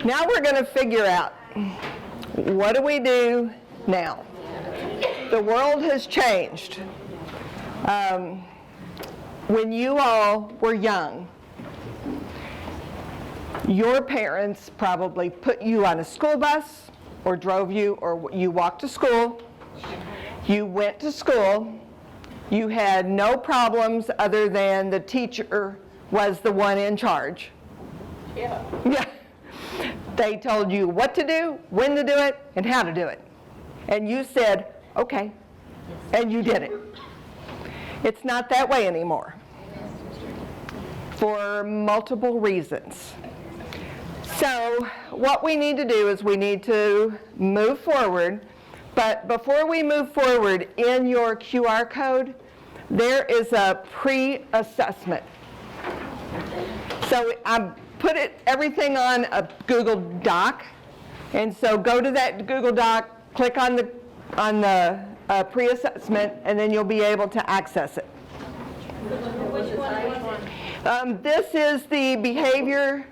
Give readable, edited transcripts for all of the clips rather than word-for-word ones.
Now we're going to figure out, what do we do now? The world has changed. When you all were young, your parents probably put you on a school bus or drove you, or you walked to school. You went to school. You had no problems other than the teacher was the one in charge. Yeah. Yeah. They told you what to do, when to do it, and how to do it. And you said, okay, and you did it. It's not that way anymore for multiple reasons. So what we need to do is we need to move forward. But before we move forward, in your QR code, there is a pre-assessment. So I put everything on a Google Doc, and so go to that Google Doc, click on the pre-assessment, and then you'll be able to access it. Which one? This is the behavior.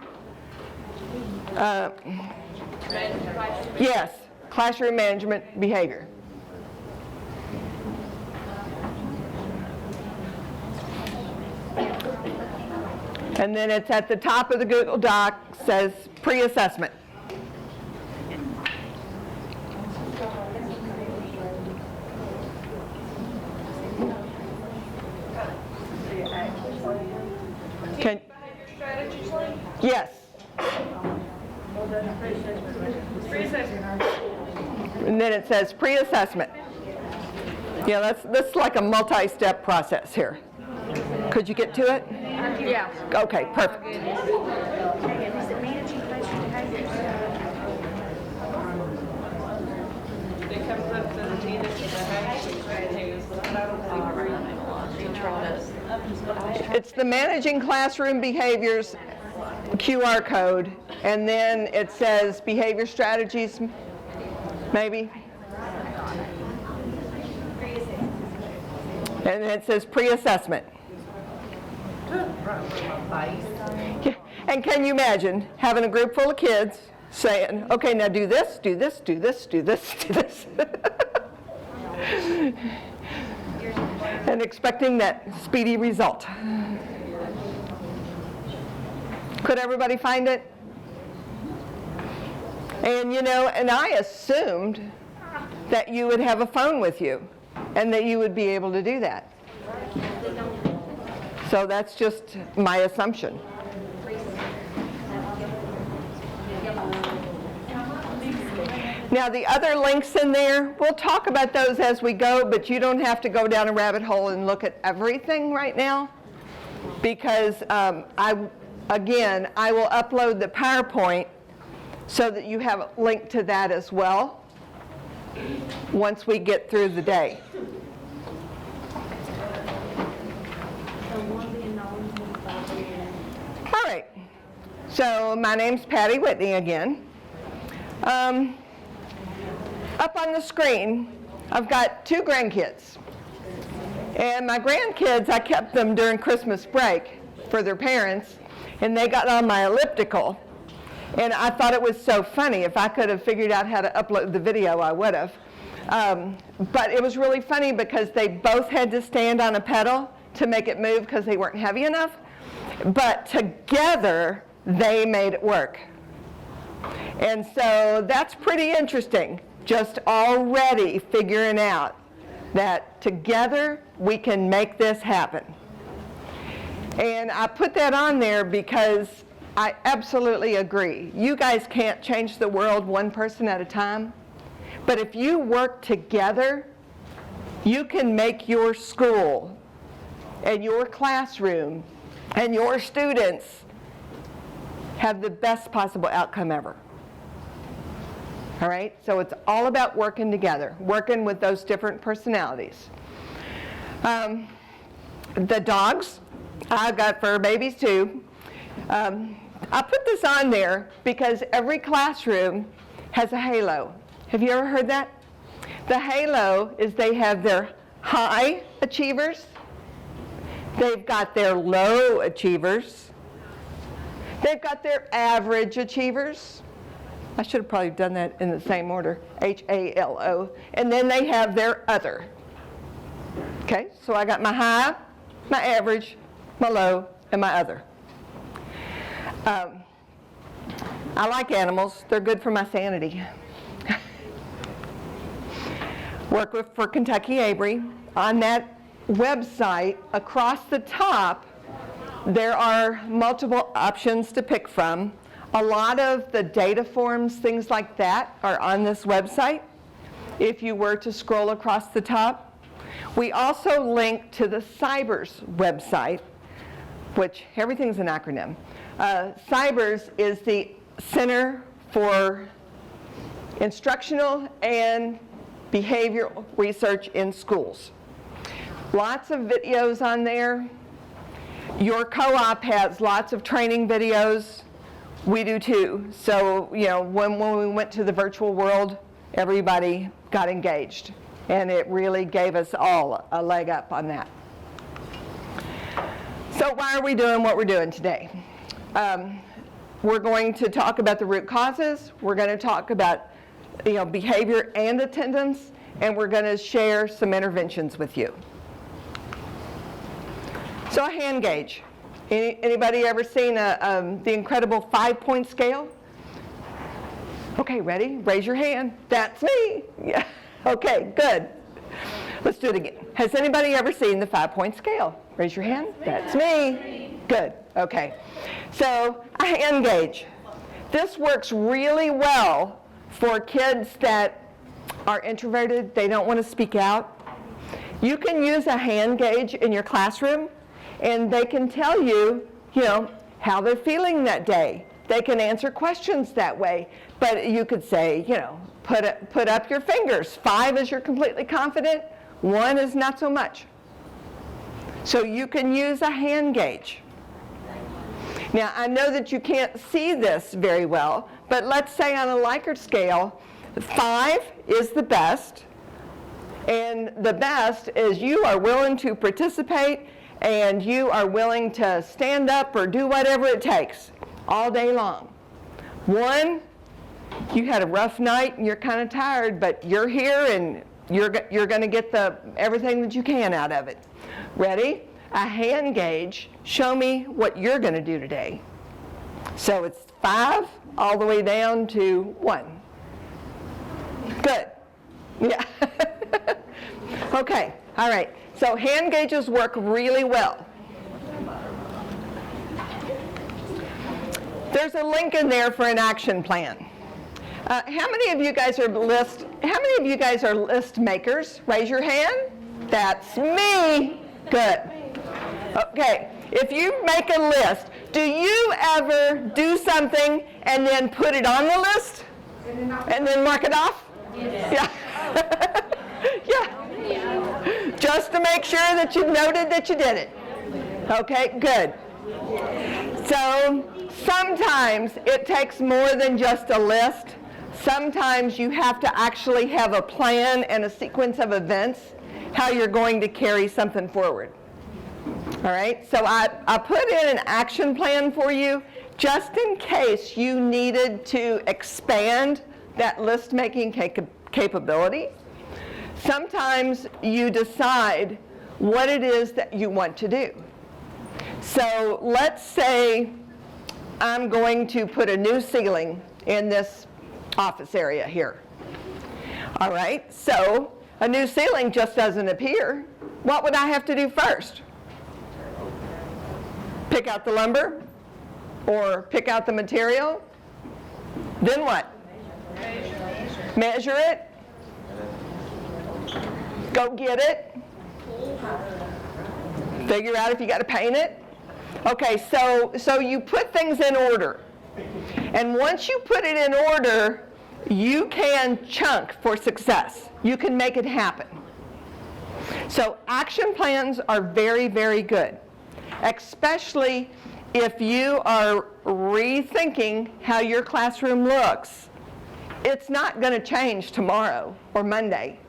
Yes. Classroom management behavior. And then it's at the top of the Google Doc, says pre-assessment. Can, yes. And then it says pre-assessment. Yeah, that's like a multi-step process here. Could you get to it? Yeah. Okay, perfect. It's the Managing Classroom Behaviors QR code, and then it says behavior strategies, maybe. And then it says pre-assessment. Yeah. And can you imagine having a group full of kids saying, okay, now do this, do this, do this, do this, do this. And expecting that speedy result. Could everybody find it? And and I assumed that you would have a phone with you and that you would be able to do that. So that's just my assumption. Now the other links in there, we'll talk about those as we go, but you don't have to go down a rabbit hole and look at everything right now, because I will upload the PowerPoint so that you have a link to that as well once we get through the day. All right, so my name's Patty Whitney again. Up on the screen, I've got 2 grandkids. And my grandkids, I kept them during Christmas break for their parents, and they got on my elliptical. And I thought it was so funny. If I could have figured out how to upload the video, I would have. But it was really funny because they both had to stand on a pedal to make it move because they weren't heavy enough. But together, they made it work. And so that's pretty interesting, just already figuring out that together we can make this happen. And I put that on there because I absolutely agree. You guys can't change the world one person at a time. But if you work together, you can make your school and your classroom and your students have the best possible outcome ever. All right? So it's all about working together, working with those different personalities. The dogs, I've got fur babies too. I put this on there because every classroom has a halo. Have you ever heard that? The halo is they have their high achievers, they've got their low achievers, they've got their average achievers, I should have probably done that in the same order, H-A-L-O. And then they have their other. Okay, so I got my high, my average, my low, and my other. I like animals. They're good for my sanity. Work for Kentucky Avery. On that website, across the top, there are multiple options to pick from. A lot of the data forms, things like that, are on this website, if you were to scroll across the top. We also link to the CYBERS website, which everything's an acronym. CYBERS is the Center for Instructional and Behavioral Research in Schools. Lots of videos on there. Your co-op has lots of training videos. We do too. So, you know, when we went to the virtual world, everybody got engaged. And it really gave us all a leg up on that. So why are we doing what we're doing today? We're going to talk about the root causes. We're going to talk about, you know, behavior and attendance, and we're going to share some interventions with you. So a hand gauge. Anybody ever seen the incredible 5-point scale? Okay, ready? Raise your hand. That's me. Yeah. Okay, good. Let's do it again. Has anybody ever seen the 5-point scale? Raise your hand. That's me. Good. Okay. So a hand gauge. This works really well for kids that are introverted. They don't want to speak out. You can use a hand gauge in your classroom, and they can tell you, you know, how they're feeling that day. They can answer questions that way. But you could say, you know, put up your fingers. 5 is you're completely confident. 1 is not so much. So you can use a hand gauge. Now, I know that you can't see this very well, but let's say on a Likert scale, 5 is the best, and the best is you are willing to participate and you are willing to stand up or do whatever it takes all day long. 1, you had a rough night and you're kind of tired, but you're here and you're going to get everything that you can out of it. Ready? A hand gauge. Show me what you're going to do today. So it's 5 all the way down to 1. Good. Yeah. Okay. All right. So hand gauges work really well. There's a link in there for an action plan. How many of you guys are list makers? Raise your hand. That's me. Good. Okay. If you make a list, do you ever do something and then put it on the list and then mark it off? Yeah. Yeah. Just to make sure that you noted that you did it. Okay, good. So sometimes it takes more than just a list. Sometimes you have to actually have a plan and a sequence of events how you're going to carry something forward. All right, so I put in an action plan for you just in case you needed to expand that list-making capability. Sometimes you decide what it is that you want to do. So let's say I'm going to put a new ceiling in this office area here. All right, so a new ceiling just doesn't appear. What would I have to do first? Pick out the lumber or pick out the material. Then what? Measure it. Go get it. Figure out if you got to paint it. Okay, so you put things in order. And once you put it in order, you can chunk for success. You can make it happen. So action plans are very, very good, especially if you are rethinking how your classroom looks. It's not going to change tomorrow or Monday,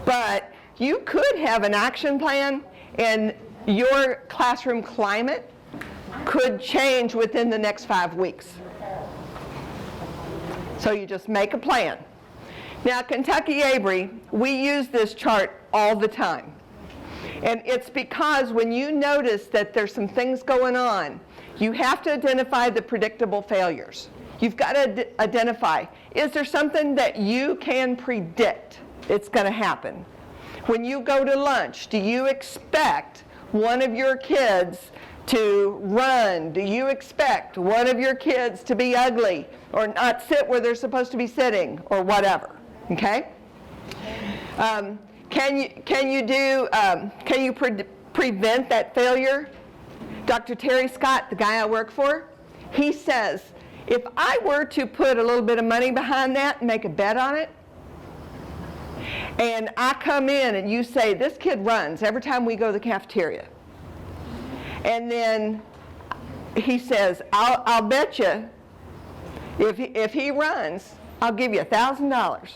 but you could have an action plan and your classroom climate could change within the next 5 weeks. So you just make a plan. Now, Kentucky Avery, we use this chart all the time. And it's because when you notice that there's some things going on, you have to identify the predictable failures. You've got to identify, is there something that you can predict it's going to happen? When you go to lunch, do you expect one of your kids to run? Do you expect one of your kids to be ugly or not sit where they're supposed to be sitting or whatever? Okay? Can you prevent that failure? Dr. Terry Scott, the guy I work for, he says, if I were to put a little bit of money behind that and make a bet on it, and I come in and you say, this kid runs every time we go to the cafeteria, and then he says, I'll bet you if he runs, I'll give you $1,000.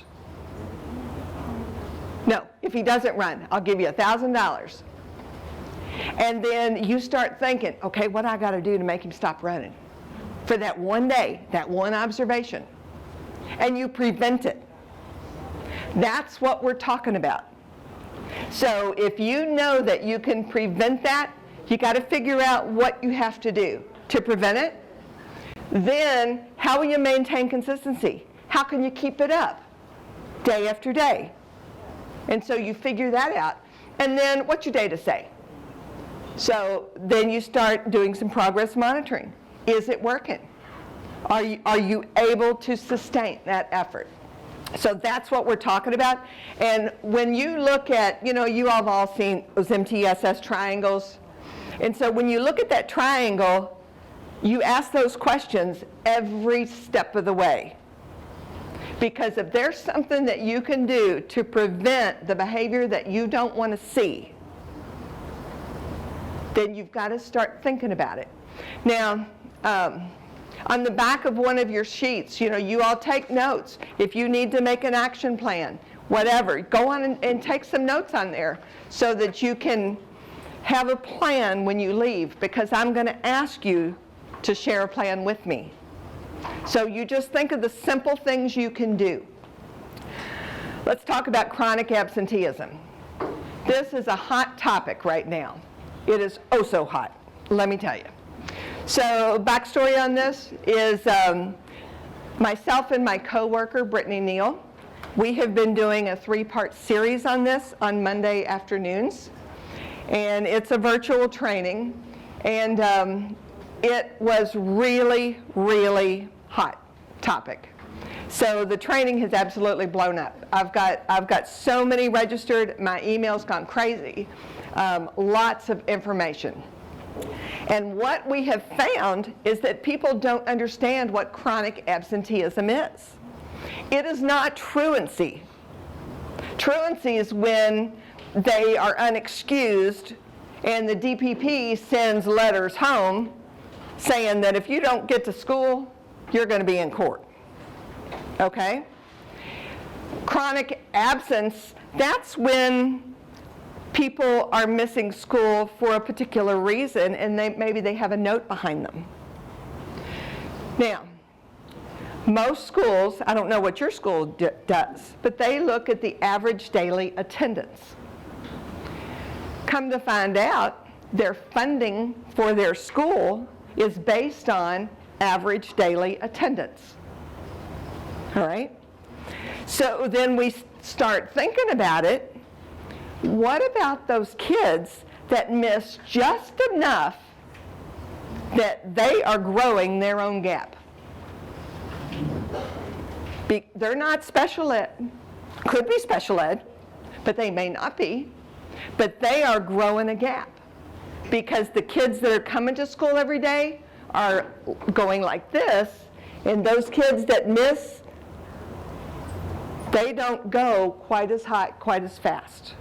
No, if he doesn't run, I'll give you $1,000. And then you start thinking, okay, what I got to do to make him stop running for that one day, that one observation. And you prevent it. That's what we're talking about. So if you know that you can prevent that, you got to figure out what you have to do to prevent it. Then how will you maintain consistency? How can you keep it up day after day? And so you figure that out. And then what's your data say? So then you start doing some progress monitoring. Is it working? Are you able to sustain that effort? So that's what we're talking about. And when you look at, you all have all seen those MTSS triangles. And so when you look at that triangle, you ask those questions every step of the way. Because if there's something that you can do to prevent the behavior that you don't want to see, then you've got to start thinking about it. Now, on the back of one of your sheets, you all take notes. If you need to make an action plan, whatever, go on and take some notes on there so that you can have a plan when you leave, because I'm going to ask you to share a plan with me. So you just think of the simple things you can do. Let's talk about chronic absenteeism. This is a hot topic right now. It is oh so hot, let me tell you. So backstory on this is myself and my coworker, Brittany Neal, we have been doing a 3-part series on this on Monday afternoons. And it's a virtual training. And it was really, really hot topic. So the training has absolutely blown up. I've got so many registered. My email's gone crazy. Lots of information. And what we have found is that people don't understand what chronic absenteeism is. It is not truancy. Truancy is when they are unexcused and the DPP sends letters home saying that if you don't get to school, you're going to be in court. Okay? Chronic absence, that's when people are missing school for a particular reason, and maybe they have a note behind them. Now, most schools, I don't know what your school does, but they look at the average daily attendance. Come to find out, their funding for their school is based on average daily attendance. All right? So then we start thinking about it. What about those kids that miss just enough that they are growing their own gap? They're not special ed. Could be special ed, but they may not be. But they are growing a gap because the kids that are coming to school every day are going like this, and those kids that miss, they don't go quite as high, quite as fast.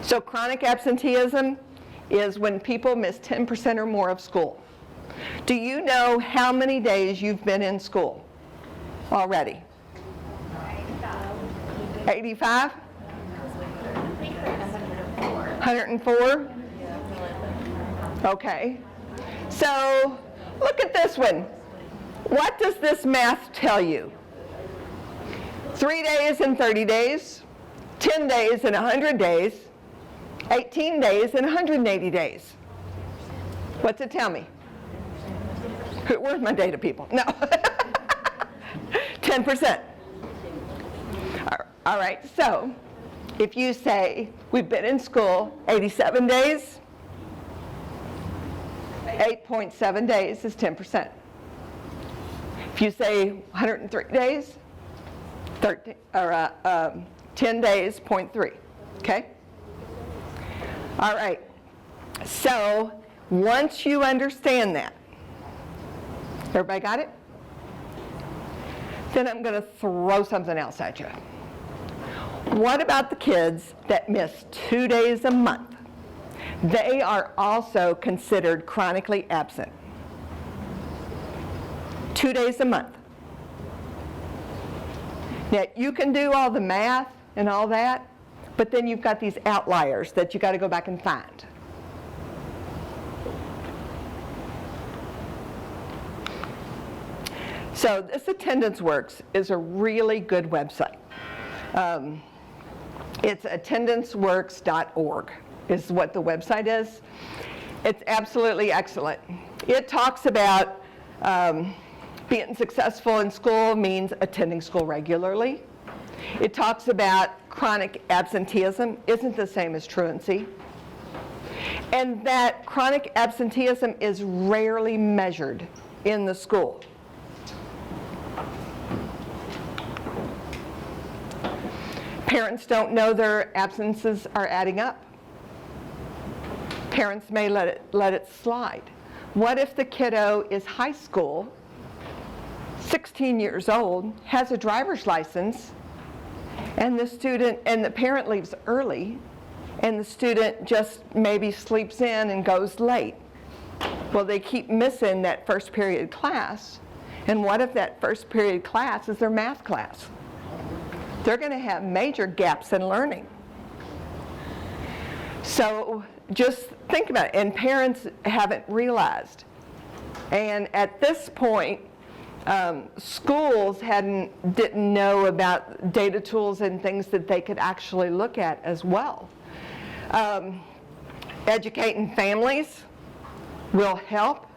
So chronic absenteeism is when people miss 10% or more of school. Do you know how many days you've been in school already? 85? 104? Okay. So look at this one. What does this math tell you? 3 days and 30 days, 10 days and 100 days, 18 days and 180 days. What's it tell me? Where's my data people? No. 10%. All right, so if you say we've been in school 87 days, 8.7 days is 10%. If you say 103 days, 10 days, 0.3, okay? All right, so once you understand that, everybody got it? Then I'm going to throw something else at you. What about the kids that miss 2 days a month? They are also considered chronically absent. 2 days a month. Now, you can do all the math and all that, but then you've got these outliers that you got to go back and find. So this Attendance Works is a really good website. It's attendanceworks.org is what the website is. It's absolutely excellent. It talks about being successful in school means attending school regularly. It talks about chronic absenteeism isn't the same as truancy. And that chronic absenteeism is rarely measured in the school. Parents don't know their absences are adding up. Parents may let it slide. What if the kiddo is high school, 16 years old, has a driver's license, and the parent leaves early, and the student just maybe sleeps in and goes late? Well, they keep missing that first period class, and what if that first period class is their math class? They're going to have major gaps in learning. So just think about it, and parents haven't realized. And at this point, schools didn't know about data tools and things that they could actually look at as well. Educating families will help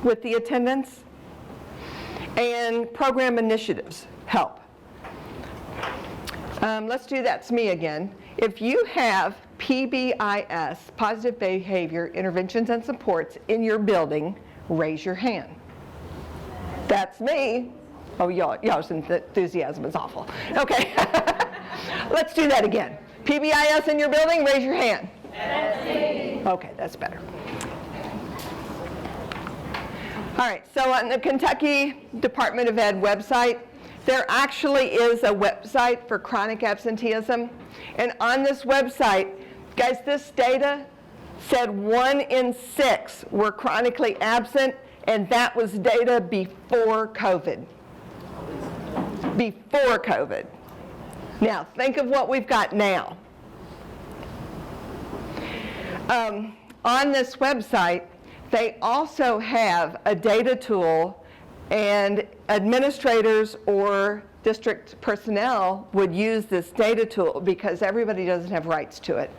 with the attendance, and program initiatives help. Let's do That's Me again. If you have PBIS, Positive Behavior Interventions and Supports, in your building, raise your hand. That's me. Oh, y'all's enthusiasm is awful. Okay. Let's do that again. PBIS in your building, raise your hand. That's me. Okay, that's better. All right, so on the Kentucky Department of Ed website, there actually is a website for chronic absenteeism. And on this website, guys, this data said 1 in 6 were chronically absent, and that was data before COVID. Before COVID. Now, think of what we've got now. On this website, they also have a data tool, and administrators or district personnel would use this data tool because everybody doesn't have rights to it.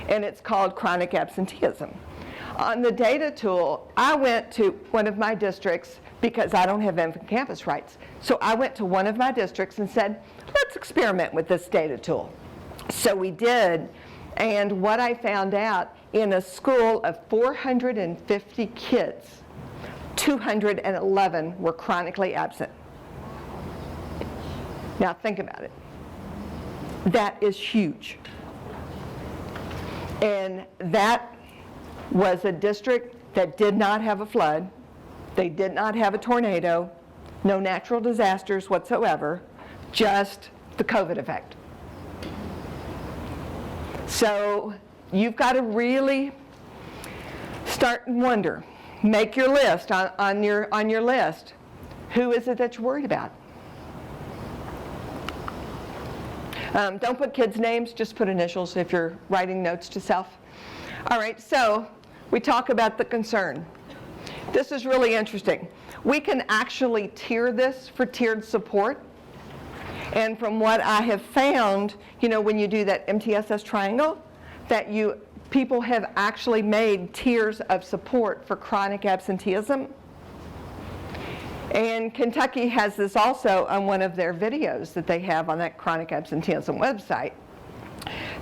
And it's called chronic absenteeism. On the data tool, I went to one of my districts because I don't have campus rights. So I went to one of my districts and said, let's experiment with this data tool. So we did, and what I found out, in a school of 450 kids, 211 were chronically absent. Now think about it. That is huge. And that was a district that did not have a flood. They did not have a tornado, no natural disasters whatsoever, just the COVID effect. So you've got to really start and wonder. Make your list on your list. Who is it that you're worried about? Don't put kids' names, just put initials if you're writing notes to self. All right, so we talk about the concern. This is really interesting. We can actually tier this for tiered support. And from what I have found, when you do that MTSS triangle, that people have actually made tiers of support for chronic absenteeism. And Kentucky has this also on one of their videos that they have on that chronic absenteeism website.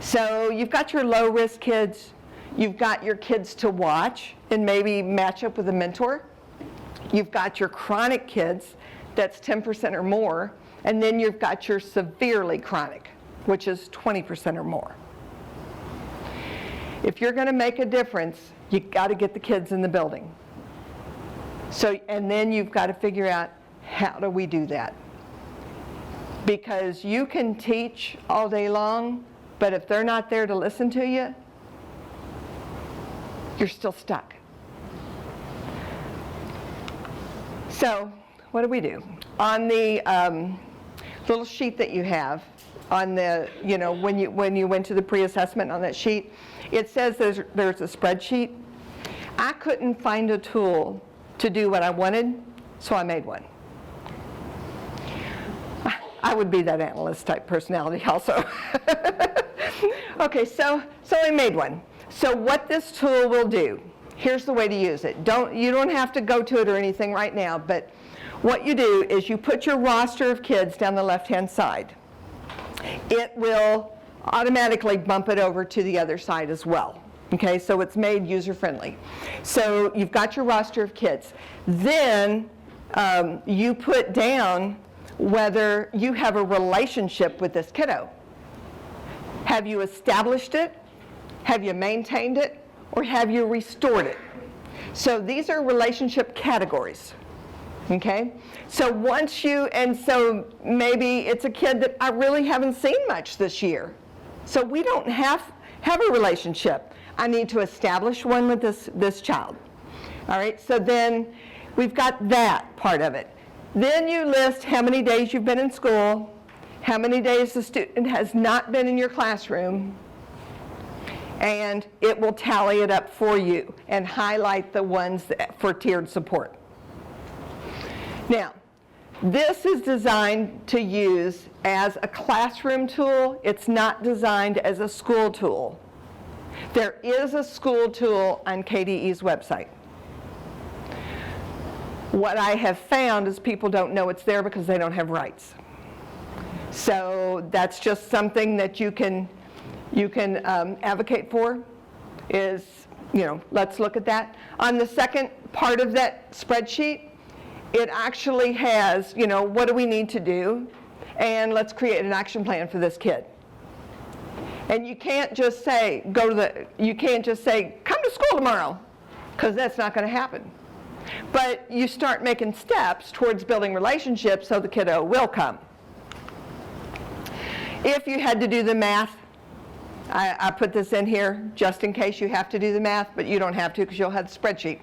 So you've got your low-risk kids, you've got your kids to watch and maybe match up with a mentor. You've got your chronic kids, that's 10% or more, and then you've got your severely chronic, which is 20% or more. If you're going to make a difference, you've got to get the kids in the building. So, and then you've got to figure out, how do we do that? Because you can teach all day long, but if they're not there to listen to you, you're still stuck. So, what do? On the little sheet that you have, on the, when you went to the pre-assessment on that sheet, it says there's a spreadsheet. I couldn't find a tool to do what I wanted, so I made one. I would be that analyst type personality also. Okay, so I made one. So what this tool will do, here's the way to use it. You don't have to go to it or anything right now, but what you do is you put your roster of kids down the left-hand side. It will automatically bump it over to the other side as well. Okay, so it's made user-friendly. So you've got your roster of kids. Then you put down whether you have a relationship with this kiddo. Have you established it? Have you maintained it? Or have you restored it? So these are relationship categories. Okay? So so maybe it's a kid that I really haven't seen much this year. So we don't have a relationship. I need to establish one with this child. All right, so then we've got that part of it. Then you list how many days you've been in school, how many days the student has not been in your classroom, and it will tally it up for you and highlight the ones for tiered support. Now, this is designed to use as a classroom tool. It's not designed as a school tool. There is a school tool on KDE's website. What I have found is people don't know it's there because they don't have rights. So that's just something that you can advocate for, is, let's look at that. On the second part of that spreadsheet, it actually has, what do we need to do? And let's create an action plan for this kid. And you can't just say, you can't just say, come to school tomorrow, because that's not going to happen. But you start making steps towards building relationships so the kiddo will come. If you had to do the math, I put this in here just in case you have to do the math, but you don't have to because you'll have the spreadsheet.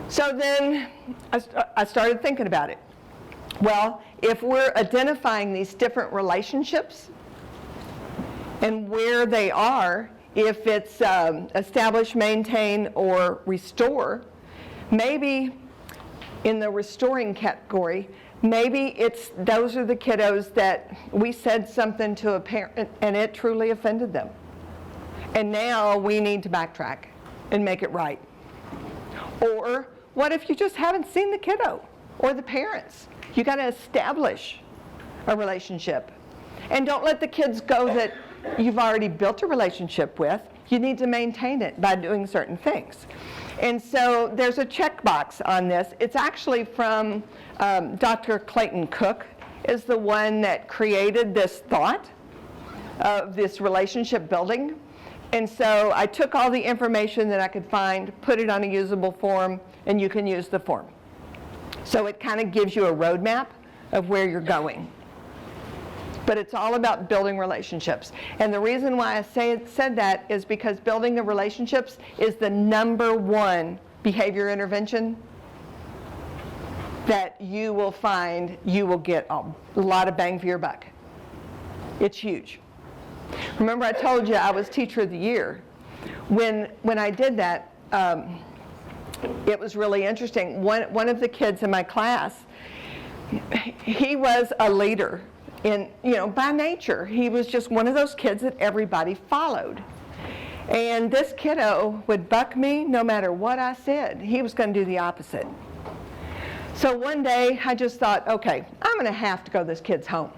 So then I started thinking about it. Well, if we're identifying these different relationships and where they are, if it's establish, maintain, or restore, maybe in the restoring category, maybe those are the kiddos that we said something to a parent and it truly offended them. And now we need to backtrack and make it right. Or what if you just haven't seen the kiddo or the parents? You got to establish a relationship. And don't let the kids go that you've already built a relationship with. You need to maintain it by doing certain things. And so there's a checkbox on this. It's actually from Dr. Clayton Cook is the one that created this thought of this relationship building. And so I took all the information that I could find, put it on a usable form, and you can use the form. So it kind of gives you a roadmap of where you're going. But it's all about building relationships. And the reason why I said that is because building the relationships is the #1 behavior intervention that you will find you will get a lot of bang for your buck. It's huge. Remember I told you I was Teacher of the Year. When I did that, it was really interesting. One of the kids in my class, he was a leader in, by nature. He was just one of those kids that everybody followed. And this kiddo would buck me no matter what I said. He was going to do the opposite. So one day I just thought, okay, I'm going to have to go this kid's home.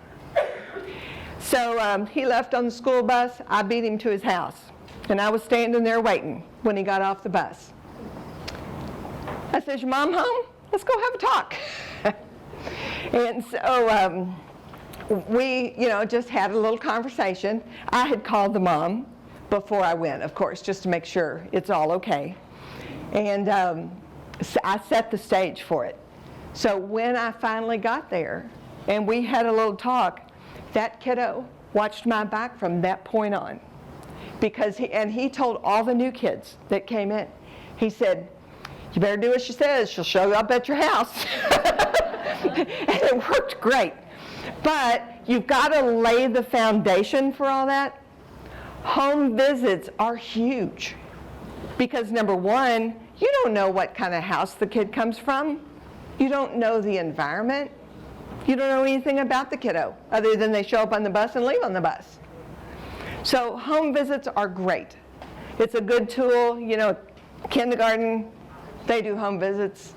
So he left on the school bus. I beat him to his house. And I was standing there waiting when he got off the bus. I said, "Is your mom home? Let's go have a talk." And so we, just had a little conversation. I had called the mom before I went, of course, just to make sure it's all okay. And I set the stage for it. So when I finally got there and we had a little talk, that kiddo watched my back from that point on. Because he told all the new kids that came in, he said, "You better do as she says, she'll show up at your house." And it worked great. But you've got to lay the foundation for all that. Home visits are huge. Because number one, you don't know what kind of house the kid comes from. You don't know the environment. You don't know anything about the kiddo, other than they show up on the bus and leave on the bus. So home visits are great. It's a good tool. Kindergarten, they do home visits,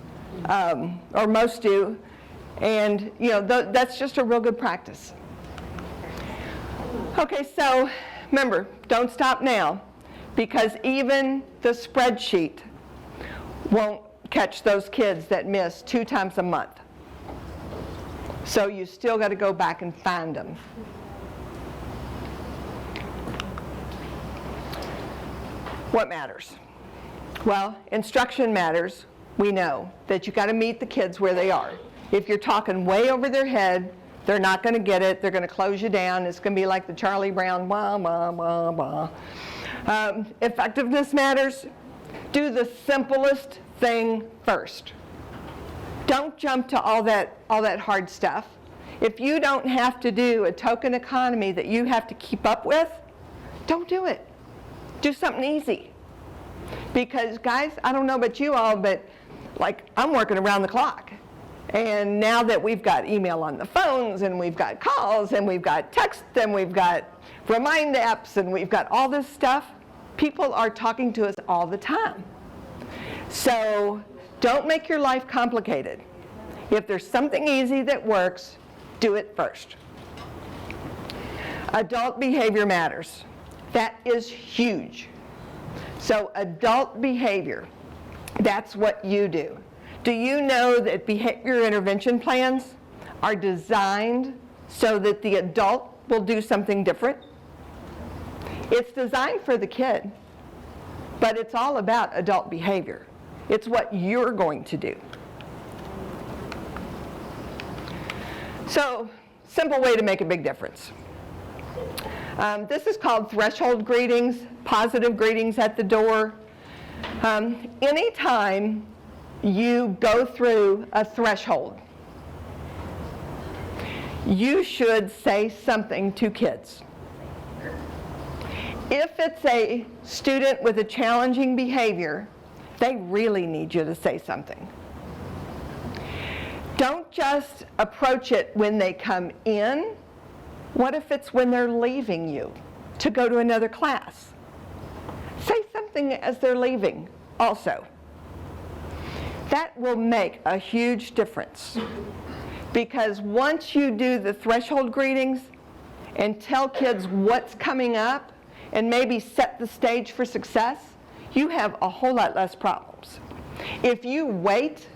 or most do. And, that's just a real good practice. Okay, so remember, don't stop now, because even the spreadsheet won't catch those kids that miss 2 times a month. So you still got to go back and find them. What matters? Well, instruction matters. We know that you got to meet the kids where they are. If you're talking way over their head, they're not going to get it. They're going to close you down. It's going to be like the Charlie Brown, wah, wah, wah, wah. Effectiveness matters. Do the simplest thing first. Don't jump to all that hard stuff. If you don't have to do a token economy that you have to keep up with, don't do it. Do something easy. Because guys, I don't know about you all, but I'm working around the clock. And now that we've got email on the phones, and we've got calls, and we've got text, and we've got remind apps, and we've got all this stuff, people are talking to us all the time. So don't make your life complicated. If there's something easy that works, do it first. Adult behavior matters. That is huge. So adult behavior, that's what you do. Do you know that behavior intervention plans are designed so that the adult will do something different? It's designed for the kid, but it's all about adult behavior. It's what you're going to do. So, simple way to make a big difference. This is called threshold greetings, positive greetings at the door. Anytime you go through a threshold, you should say something to kids. If it's a student with a challenging behavior, they really need you to say something. Don't just approach it when they come in. What if it's when they're leaving you to go to another class? Say something as they're leaving also. That will make a huge difference. Because once you do the threshold greetings and tell kids what's coming up and maybe set the stage for success, you have a whole lot less problems. If you wait,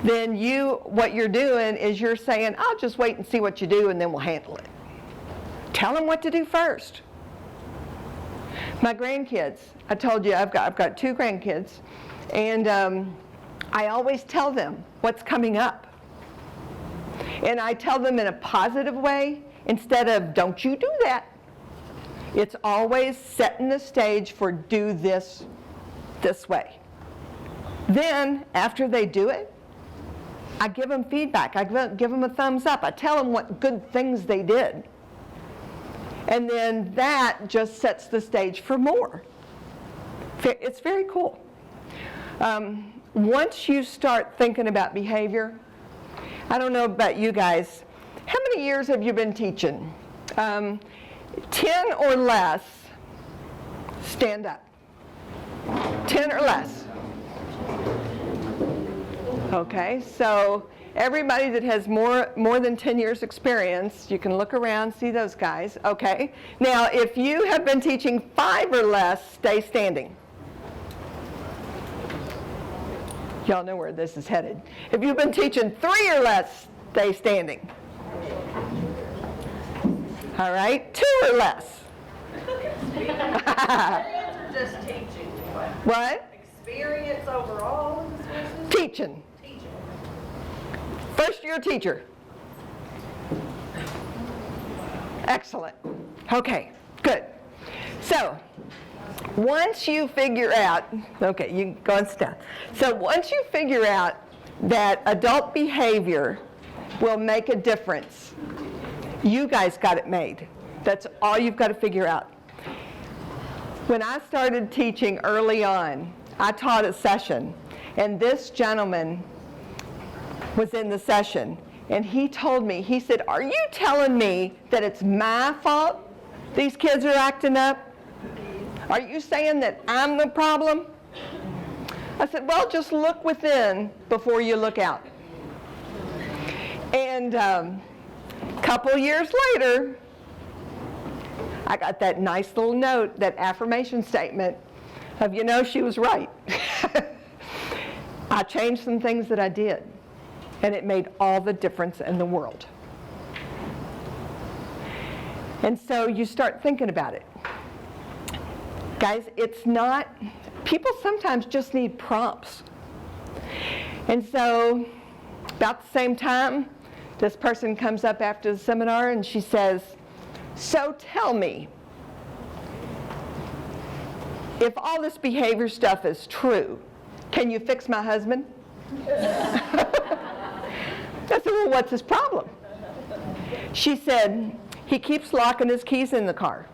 then what you're doing is you're saying, "I'll just wait and see what you do and then we'll handle it." Tell them what to do first. My grandkids, I told you I've got 2 grandkids, and I always tell them what's coming up. And I tell them in a positive way instead of, "Don't you do that." It's always setting the stage for do this way. Then, after they do it, I give them feedback. I give them a thumbs up. I tell them what good things they did. And then that just sets the stage for more. It's very cool. Once you start thinking about behavior, I don't know about you guys, how many years have you been teaching? 10 or less, stand up. 10 or less. Okay, so everybody that has more than 10 years experience, you can look around, see those guys. Okay, now if you have been teaching 5 or less, stay standing. Y'all know where this is headed. If you've been teaching 3 or less, stay standing. All right, 2 or less. Experience or just teaching? What? Experience overall in this business? Teaching. First year teacher. Excellent. Okay, good. So, once you figure out, okay, you can go and sit down. So once you figure out that adult behavior will make a difference, you guys got it made. That's all you've got to figure out. When I started teaching early on, I taught a session, and this gentleman was in the session, and he told me, he said, "Are you telling me that it's my fault these kids are acting up? Are you saying that I'm the problem?" I said, "Well, just look within before you look out." And a couple years later, I got that nice little note, that affirmation statement of, you know, she was right. I changed some things that I did, and it made all the difference in the world. And so you start thinking about it. Guys, it's not, people sometimes just need prompts. And so about the same time, this person comes up after the seminar and she says, "So tell me, if all this behavior stuff is true, can you fix my husband?" I said, "Well, what's his problem?" She said, "He keeps locking his keys in the car.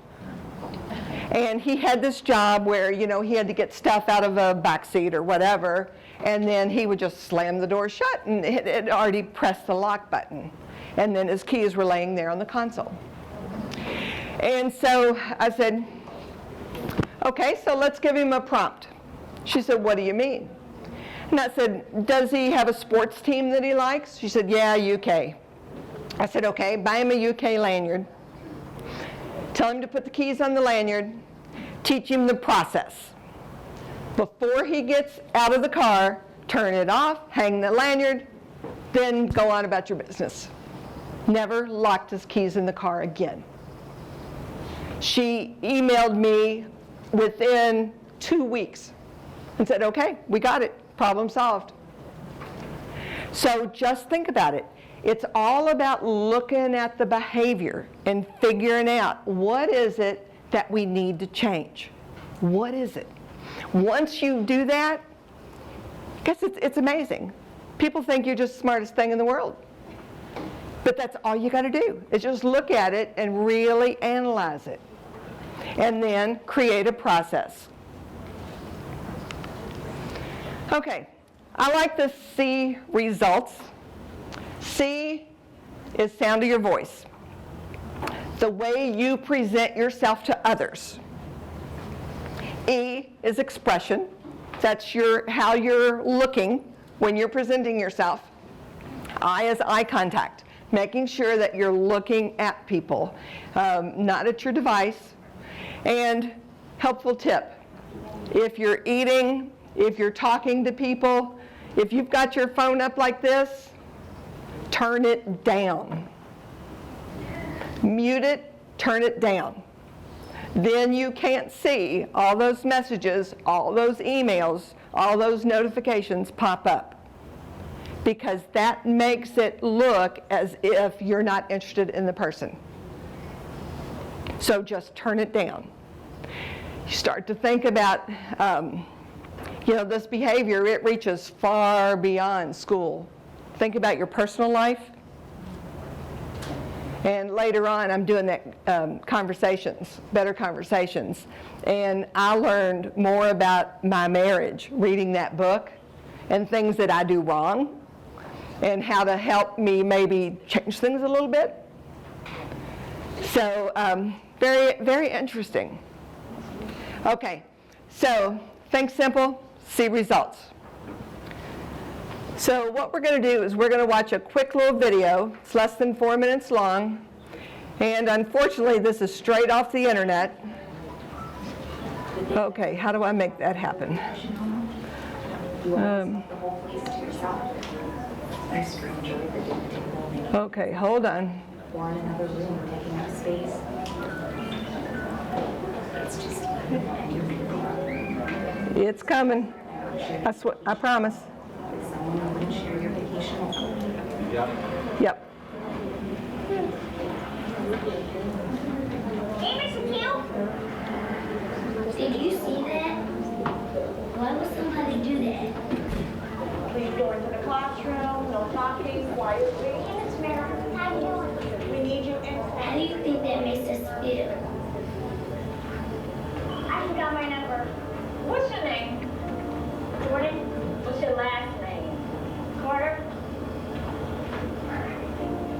And he had this job where, you know, he had to get stuff out of a back seat or whatever, and then he would just slam the door shut, and it had already pressed the lock button. And then his keys were laying there on the console." And so I said, "Okay, so let's give him a prompt." She said, "What do you mean?" And I said, "Does he have a sports team that he likes?" She said, "Yeah, UK." I said, "Okay, buy him a UK lanyard. Tell him to put the keys on the lanyard. Teach him the process. Before he gets out of the car, turn it off, hang the lanyard, then go on about your business." Never locked his keys in the car again. She emailed me within 2 weeks and said, "Okay, we got it. Problem solved." So just think about it. It's all about looking at the behavior and figuring out what is it that we need to change. What is it? Once you do that, I guess it's amazing. People think you're just the smartest thing in the world. But that's all you got to do, is just look at it and really analyze it. And then create a process. Okay, I like the C, results. C is sound of your voice. The way you present yourself to others. E is expression. That's how you're looking when you're presenting yourself. I is eye contact. Making sure that you're looking at people, not at your device. And helpful tip. If you're eating, if you're talking to people, if you've got your phone up like this, turn it down. Mute it, turn it down. Then you can't see all those messages, all those emails, all those notifications pop up. Because that makes it look as if you're not interested in the person. So just turn it down. You start to think about, this behavior, it reaches far beyond school. Think about your personal life. And later on, I'm doing that conversations, better conversations. And I learned more about my marriage reading that book and things that I do wrong and how to help me maybe change things a little bit. So very, very interesting. Okay, so think simple, see results. So what we're going to do is we're going to watch a quick little video. It's less than 4 minutes long. And unfortunately, this is straight off the internet. Okay, how do I make that happen? Okay, hold on. Or in another room taking up space. It's just It's coming. I promise. someone who can share your vacation. Yep. Hey, Mr. Keel. Did you see that? Why would somebody do that? Please go into the classroom, no talking, quietly. Hey, Miss Merrill, how you doing? We need you How do inside. you think that makes us feel? I forgot my number. What's your name? Jordan? What's your last name? Carter?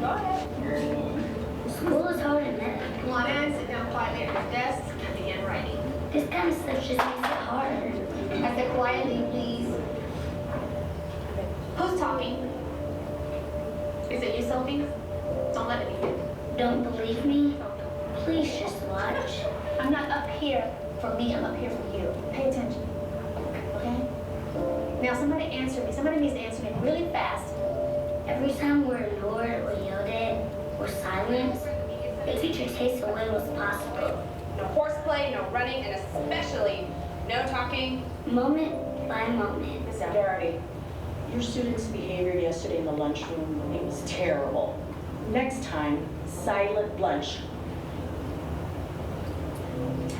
Go ahead. School is hard enough. Come on in, sit down quietly at your desk, and begin writing. This kind of stuff just makes it harder. I said quietly, please. Who's talking? Is it you, Sophie? Don't let it be you. Don't believe me? Please just watch. I'm not up here for me, I'm up here for you. Pay attention. Okay? Now somebody answer me. Somebody needs to answer me really fast. Every time we're ignored or yelled at or silenced, the teacher takes away what's possible. No horseplay, no running, and especially no talking. Moment by moment. Verity, your student's behavior yesterday in the lunchroom, it was terrible. Next time, silent lunch.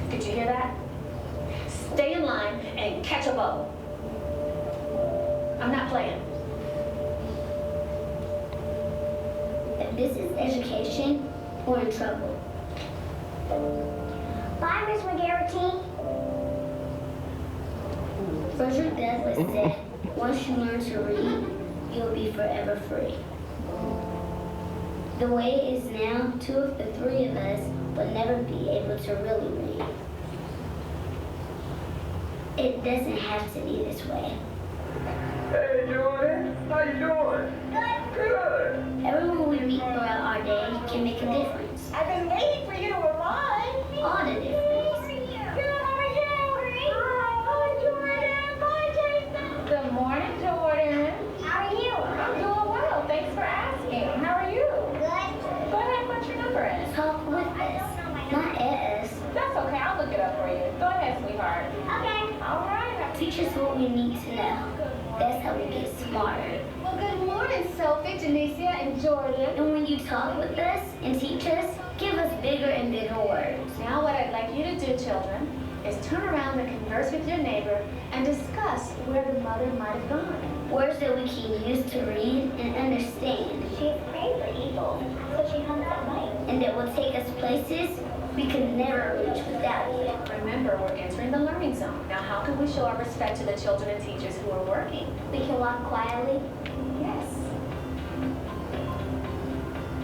Did you hear that? Stay in line and catch a bubble. I'm not playing. If this is education, we're in trouble. Bye, Miss McGarrity. Frederick Douglass said, once you learn to read, you'll be forever free. The way it is now, 2 of the 3 of us will never be able to really read. It doesn't have to be this way. Hey, Jordan. How you doing? Good. Everyone we meet throughout our day can make a difference. I've been waiting for you to arrive. All the difference. Good morning, Jordan. How are you? I'm doing well. Thanks for asking. How are you? Good. Go ahead and put your number in. Talk with us, not at us. That's okay. I'll look it up for you. Go ahead, sweetheart. Okay. All right. Teach us what we need to know. That's how we get smarter. Well, good morning, Sophie, Janicia, and Jordan. And when you talk with us and teach us, give us bigger and bigger words. Now what I'd like you to do, children, is turn around and converse with your neighbor and discuss where the mother might have gone. Words that we can use to read and understand. She's afraid for evil, so she comes at night. And that will take us places we could never reach without you. Remember, we're entering the learning zone. Now, how can we show our respect to the children and teachers who are working? We can walk quietly. Yes.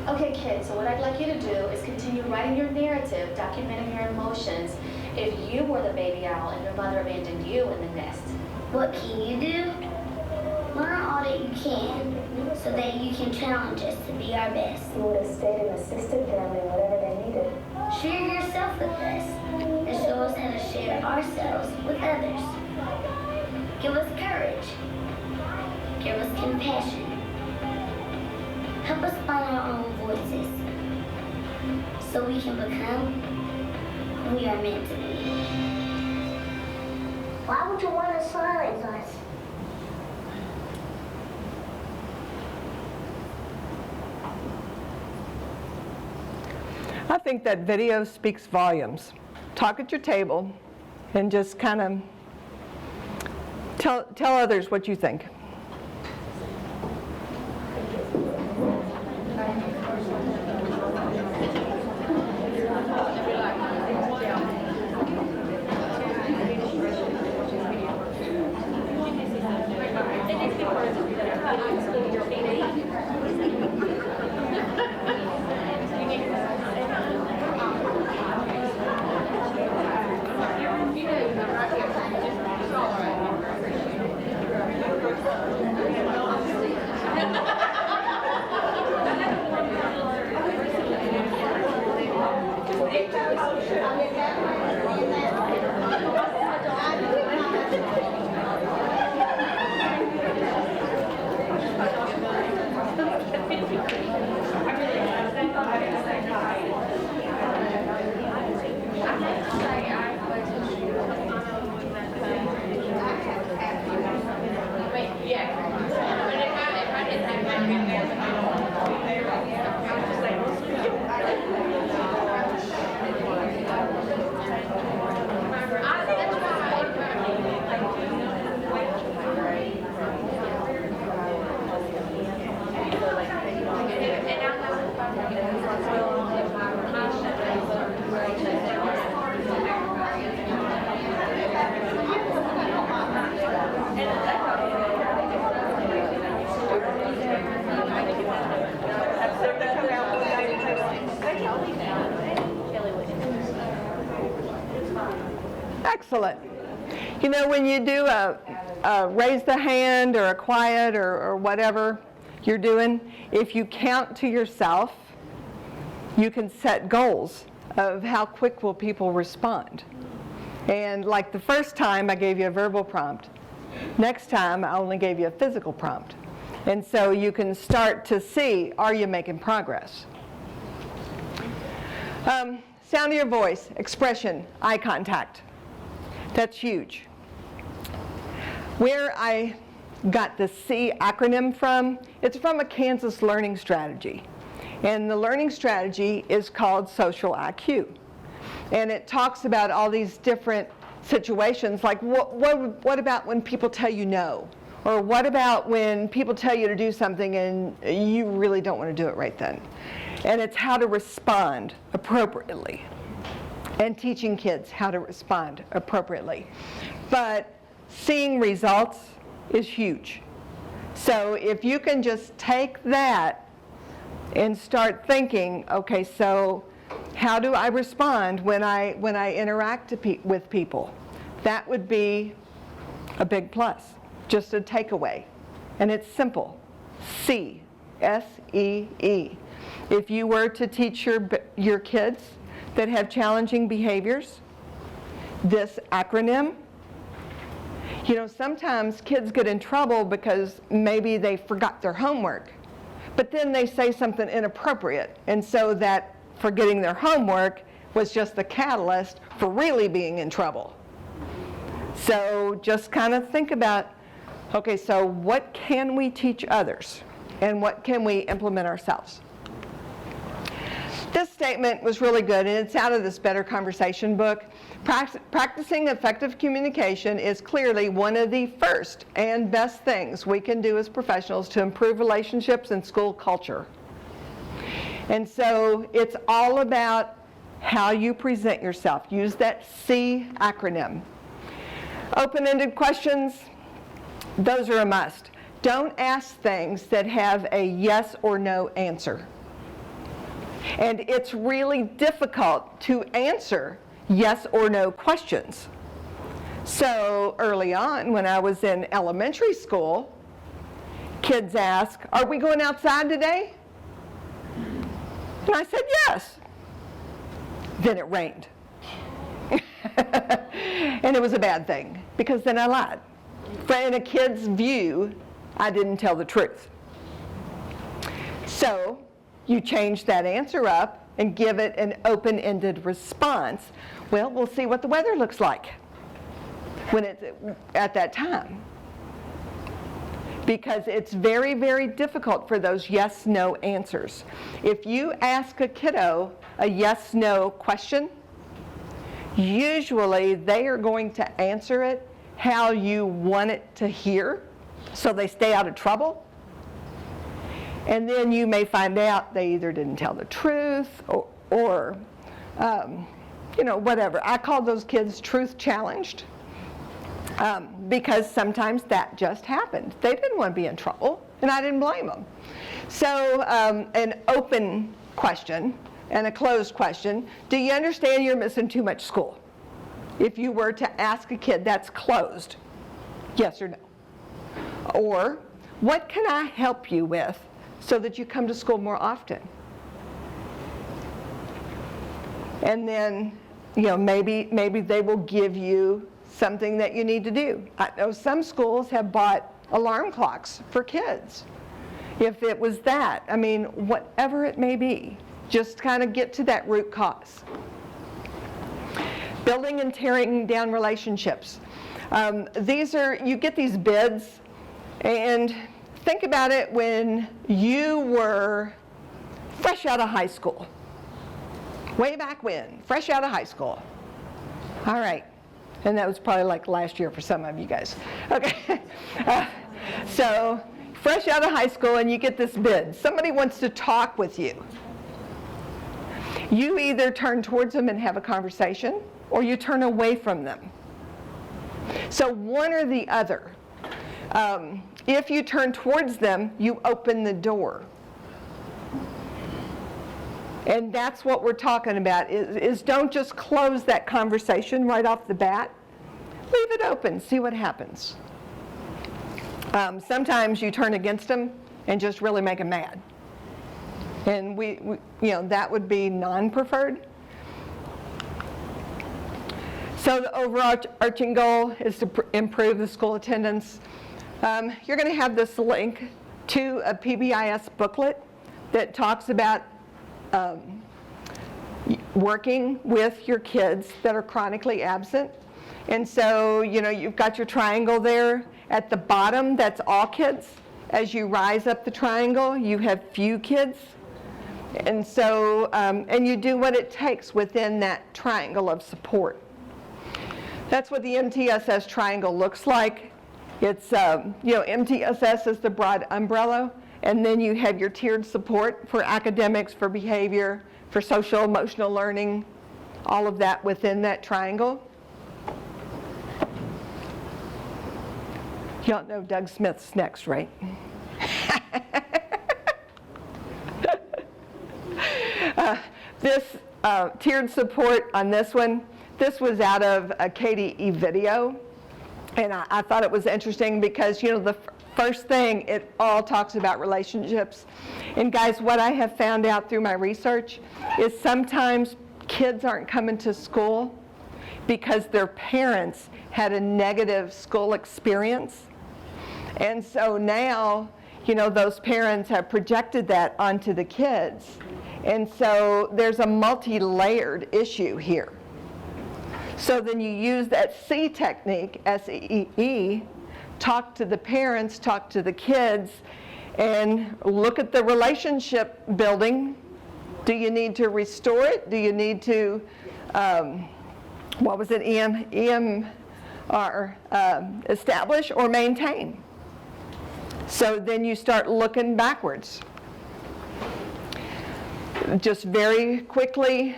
Okay, kids, so what I'd like you to do is continue writing your narrative, documenting your emotions. If you were the baby owl and your mother abandoned you in the nest. What can you do? Learn all that you can, so that you can challenge us to be our best. You would have stayed an assistant family, whatever they needed. Share yourself with us, and show us how to share ourselves with others. Give us courage. Give us compassion. Help us find our own voices, so we can become who we are meant to be. Why would you want to silence us? I think that video speaks volumes. Talk at your table and just kind of tell others what you think. Excellent. You know, when you do a raise the hand or a quiet or whatever you're doing, if you count to yourself, you can set goals of how quick will people respond. And like the first time I gave you a verbal prompt, next time I only gave you a physical prompt. And so you can start to see, are you making progress? Sound of your voice, expression, eye contact. That's huge. Where I got the C acronym from, it's from a Kansas learning strategy. And the learning strategy is called social IQ. And it talks about all these different situations, like what about when people tell you no? Or what about when people tell you to do something and you really don't want to do it right then? And it's how to respond appropriately. And teaching kids how to respond appropriately. But seeing results is huge. So if you can just take that and start thinking, okay, so how do I respond when I interact with people? That would be a big plus, just a takeaway. And it's simple. C, S-E-E. If you were to teach your kids that have challenging behaviors, this acronym, you know, sometimes kids get in trouble because maybe they forgot their homework, but then they say something inappropriate, and so that forgetting their homework was just the catalyst for really being in trouble. So just kind of think about, okay, so what can we teach others, and what can we implement ourselves? This statement was really good, and it's out of this Better Conversation book. Practicing effective communication is clearly one of the first and best things we can do as professionals to improve relationships and school culture. And so it's all about how you present yourself. Use that C acronym. Open-ended questions, those are a must. Don't ask things that have a yes or no answer. And it's really difficult to answer yes or no questions. So early on, when I was in elementary school, kids ask, "Are we going outside today?" And I said, "Yes." Then it rained. And it was a bad thing, because then I lied. In a kid's view, I didn't tell the truth. So you change that answer up and give it an open-ended response. Well, we'll see what the weather looks like when it's at that time. Because it's very, very difficult for those yes-no answers. If you ask a kiddo a yes-no question, usually they are going to answer it how you want it to hear, so they stay out of trouble. And then you may find out they either didn't tell the truth or you know, whatever. I call those kids truth challenged because sometimes that just happened. They didn't want to be in trouble, and I didn't blame them. So an open question and a closed question. Do you understand you're missing too much school? If you were to ask a kid that's closed, yes or no. Or, what can I help you with so that you come to school more often? And then, you know, maybe they will give you something that you need to do. I know some schools have bought alarm clocks for kids. If it was that, I mean, whatever it may be, just kind of get to that root cause. Building and tearing down relationships. You get these bids, and think about it when you were fresh out of high school. Way back when, fresh out of high school. All right, and that was probably like last year for some of you guys. Okay, so fresh out of high school and you get this bid. Somebody wants to talk with you. You either turn towards them and have a conversation, or you turn away from them. So one or the other. If you turn towards them, you open the door. And that's what we're talking about, is don't just close that conversation right off the bat. leave it open, see what happens. Sometimes you turn against them and just really make them mad. And we that would be non-preferred. So the overarching goal is to improve the school attendance. You're going to have this link to a PBIS booklet that talks about working with your kids that are chronically absent. And so, you've got your triangle there. At the bottom, that's all kids. As you rise up the triangle, you have few kids. And so, and you do what it takes within that triangle of support. That's what the MTSS triangle looks like. It's, MTSS is the broad umbrella, and then you have your tiered support for academics, for behavior, for social emotional learning, all of that within that triangle. Y'all know Doug Smith's next, right? This tiered support on this one, this was out of a KDE video, and I thought it was interesting because, the first thing, it all talks about relationships. And guys, what I have found out through my research is sometimes kids aren't coming to school because their parents had a negative school experience. And so now, those parents have projected that onto the kids. And so there's a multi-layered issue here. So then you use that C technique, SEE, talk to the parents, talk to the kids, and look at the relationship building. Do you need to restore it? Do you need to, establish or maintain? So then you start looking backwards. Just very quickly,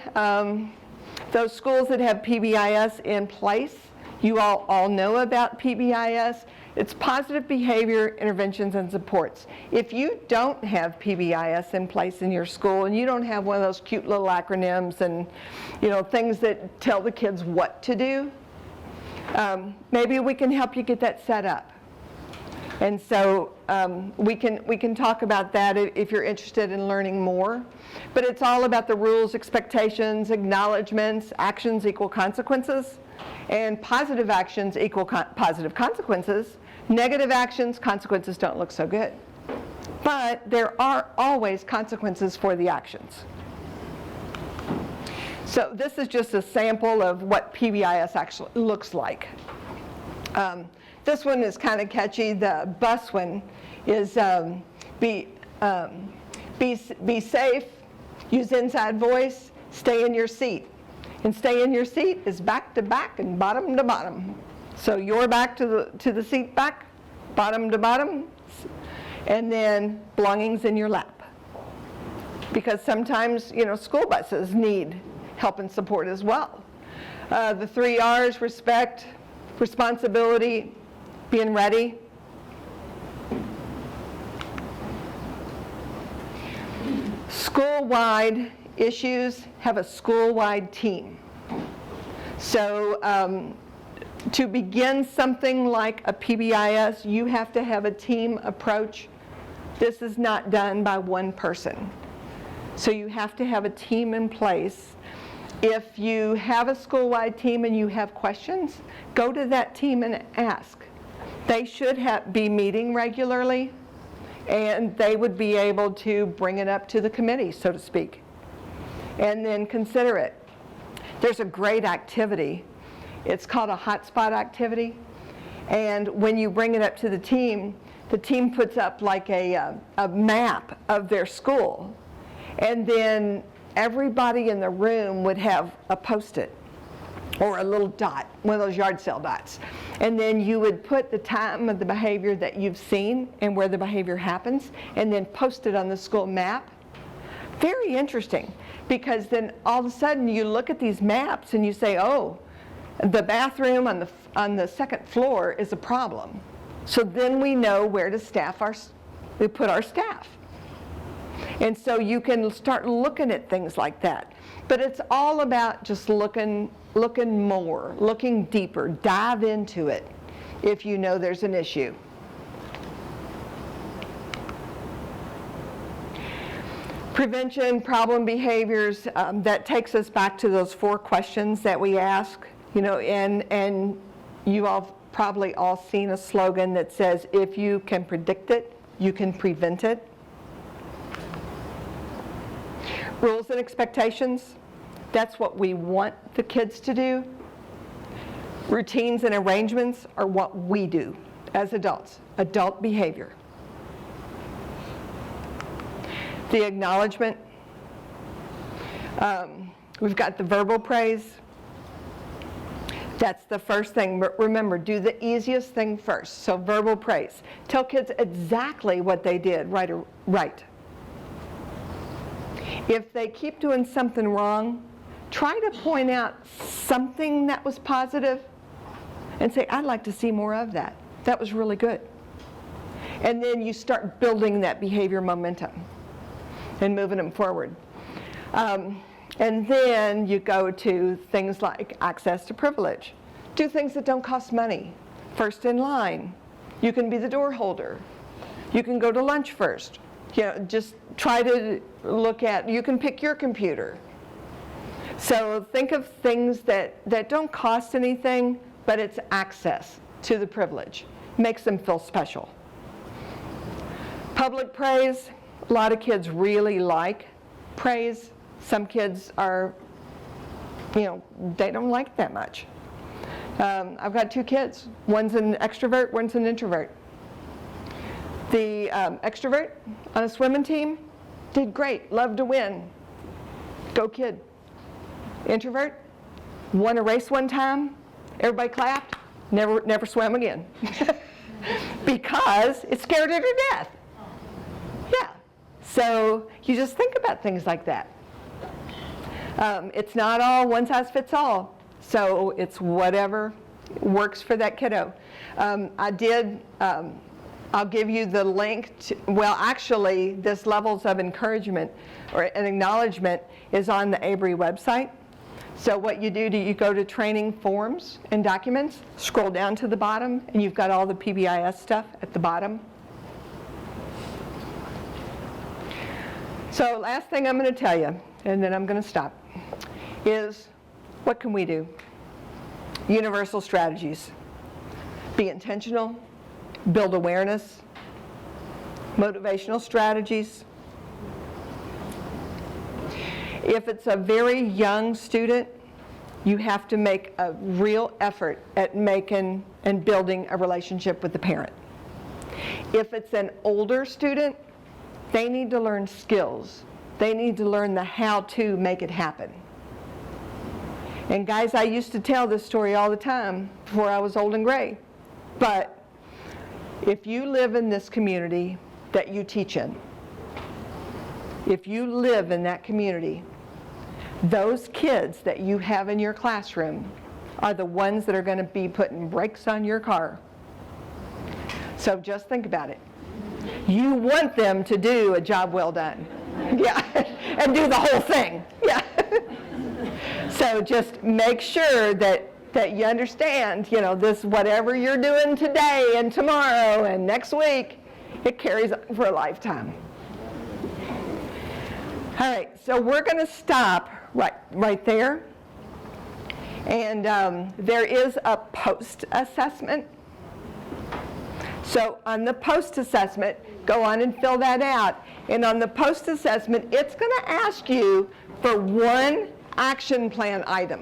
those schools that have PBIS in place, you all know about PBIS. It's positive behavior interventions and supports. If you don't have PBIS in place in your school and you don't have one of those cute little acronyms and things that tell the kids what to do, maybe we can help you get that set up. And so we can talk about that if you're interested in learning more. But it's all about the rules, expectations, acknowledgments, actions equal consequences, and positive actions equal positive consequences. Negative actions, consequences don't look so good. But there are always consequences for the actions. So this is just a sample of what PBIS actually looks like. This one is kind of catchy. The bus one is be safe, use inside voice, stay in your seat. And stay in your seat is back to back and bottom to bottom. So your back to the seat back, bottom to bottom, and then belongings in your lap. Because sometimes, school buses need help and support as well. The 3 R's, respect, responsibility, being ready. School-wide issues have a school-wide team. So to begin something like a PBIS, you have to have a team approach. This is not done by one person. So you have to have a team in place. If you have a school-wide team and you have questions, go to that team and ask. They should be meeting regularly, and they would be able to bring it up to the committee, so to speak, and then consider it. There's a great activity. It's called a hotspot activity, and when you bring it up to the team puts up like a map of their school, and then everybody in the room would have a Post-it or a little dot, one of those yard sale dots. And then you would put the time of the behavior that you've seen and where the behavior happens, and then post it on the school map. Very interesting, because then all of a sudden you look at these maps and you say, oh, the bathroom on the second floor is a problem. So then we know where to put our staff. And so you can start looking at things like that. But it's all about just looking more, looking deeper, dive into it if you know there's an issue. Prevention, problem behaviors, that takes us back to those 4 questions that we ask, and you all probably all seen a slogan that says, if you can predict it, you can prevent it. Rules and expectations, that's what we want the kids to do. Routines and arrangements are what we do as adults, adult behavior. The acknowledgement, we've got the verbal praise. That's the first thing. Remember, do the easiest thing first. So verbal praise. Tell kids exactly what they did, right. If they keep doing something wrong, try to point out something that was positive and say, I'd like to see more of that. That was really good. And then you start building that behavior momentum and moving them forward. And then you go to things like access to privilege. Do things that don't cost money. First in line. You can be the door holder. You can go to lunch first. Just try to look at, you can pick your computer. So think of things that don't cost anything, but it's access to the privilege. Makes them feel special. Public praise. A lot of kids really like praise. Some kids are, they don't like it that much. I've got 2 kids. One's an extrovert, one's an introvert. The extrovert on a swimming team did great, loved to win. Go kid. Introvert, won a race one time, everybody clapped, never swam again. Because it scared her to death. Yeah. So you just think about things like that. It's not all one size fits all. So it's whatever works for that kiddo. I'll give you the link to, actually this levels of encouragement or an acknowledgement is on the Avery website. So what you do, you go to training forms and documents, scroll down to the bottom, and you've got all the PBIS stuff at the bottom. So last thing I'm going to tell you, and then I'm going to stop, is what can we do? Universal strategies. Be intentional, build awareness, motivational strategies. If it's a very young student, you have to make a real effort at making and building a relationship with the parent. If it's an older student, they need to learn skills. They need to learn the how to make it happen. And guys, I used to tell this story all the time before I was old and gray. But if you live in this community that you teach in, if you live in that community, those kids that you have in your classroom are the ones that are going to be putting brakes on your car. So just think about it. You want them to do a job well done. Yeah, and do the whole thing. Yeah. So just make sure that you understand, this whatever you're doing today and tomorrow and next week, it carries on for a lifetime. All right, so we're going to stop right there. And there is a post-assessment. So on the post-assessment, go on and fill that out. And on the post-assessment, it's going to ask you for one action plan item.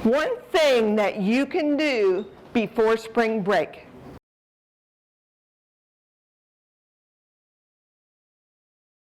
One thing that you can do before spring break.